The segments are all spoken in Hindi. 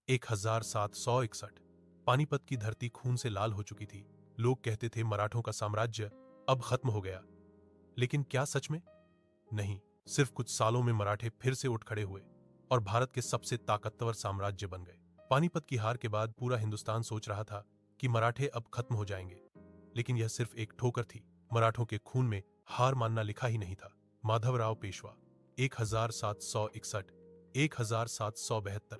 1761 पानीपत की धरती खून से लाल हो चुकी थी। लोग कहते थे मराठों का साम्राज्य अब खत्म हो गया, लेकिन क्या सच में? नहीं। सिर्फ कुछ सालों में मराठे फिर से उठ खड़े हुए और भारत के सबसे ताकतवर साम्राज्य बन गए। पानीपत की हार के बाद पूरा हिंदुस्तान सोच रहा था कि मराठे अब खत्म हो जाएंगे, लेकिन यह सिर्फ एक ठोकर थी। मराठों के खून में हार मानना लिखा ही नहीं था। माधवराव पेशवा 1761 1772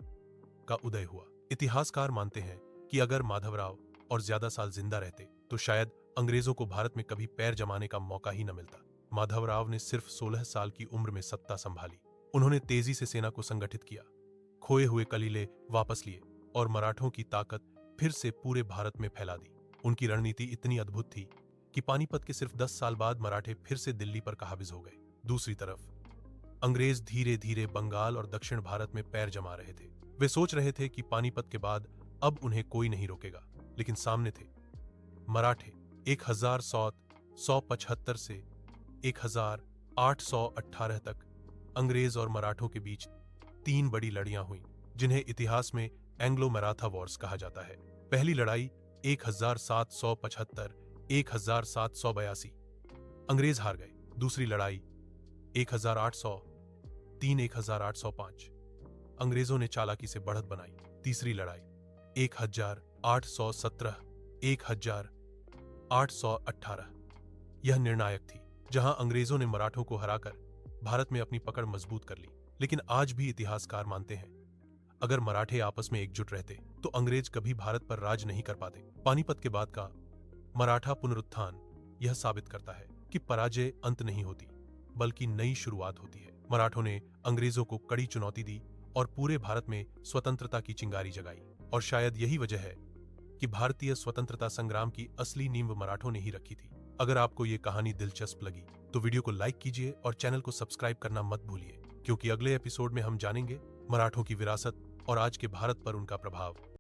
का उदय हुआ। इतिहासकार मानते हैं कि अगर माधवराव और ज्यादा साल जिंदा रहते तो शायद अंग्रेजों को भारत में कभी पैर जमाने का मौका ही न मिलता। माधवराव ने सिर्फ 16 साल की उम्र में सत्ता संभाली। उन्होंने तेजी से सेना को संगठित किया, खोए हुए कलीले वापस लिए और मराठों की ताकत फिर से पूरे भारत में फैला दी। उनकी रणनीति इतनी अद्भुत थी कि पानीपत के सिर्फ 10 साल बाद मराठे फिर से दिल्ली पर काबिज हो गए। दूसरी तरफ अंग्रेज धीरे धीरे बंगाल और दक्षिण भारत में पैर जमा रहे थे। वे सोच रहे थे कि पानीपत के बाद अब उन्हें कोई नहीं रोकेगा, लेकिन सामने थे मराठे। 1775 से 1818 तक अंग्रेज और मराठों के बीच 3 बड़ी लड़ाइयां हुईं, जिन्हें इतिहास में एंग्लो मराठा वॉर्स कहा जाता है। पहली लड़ाई 1775 1782 अंग्रेज हार गए। दूसरी लड़ाई 1803 1805 अंग्रेजों ने चालाकी से बढ़त बनाई। तीसरी लड़ाई 1817 1818 यह निर्णायक थी, जहां अंग्रेजों ने मराठों को हराकर भारत में अपनी पकड़ मजबूत कर ली। लेकिन आज भी इतिहासकार मानते हैं, अगर मराठे आपस में एकजुट रहते तो अंग्रेज कभी भारत पर राज नहीं कर पाते। पानीपत के बाद का मराठा पुनरुत्थान यह साबित करता है कि पराजय अंत नहीं होती, बल्कि नई शुरुआत होती है। मराठों ने अंग्रेजों को कड़ी चुनौती दी और पूरे भारत में स्वतंत्रता की चिंगारी जगाई। और शायद यही वजह है कि भारतीय स्वतंत्रता संग्राम की असली नींव मराठों ने ही रखी थी। अगर आपको ये कहानी दिलचस्प लगी तो वीडियो को लाइक कीजिए और चैनल को सब्सक्राइब करना मत भूलिए, क्योंकि अगले एपिसोड में हम जानेंगे मराठों की विरासत और आज के भारत पर उनका प्रभाव।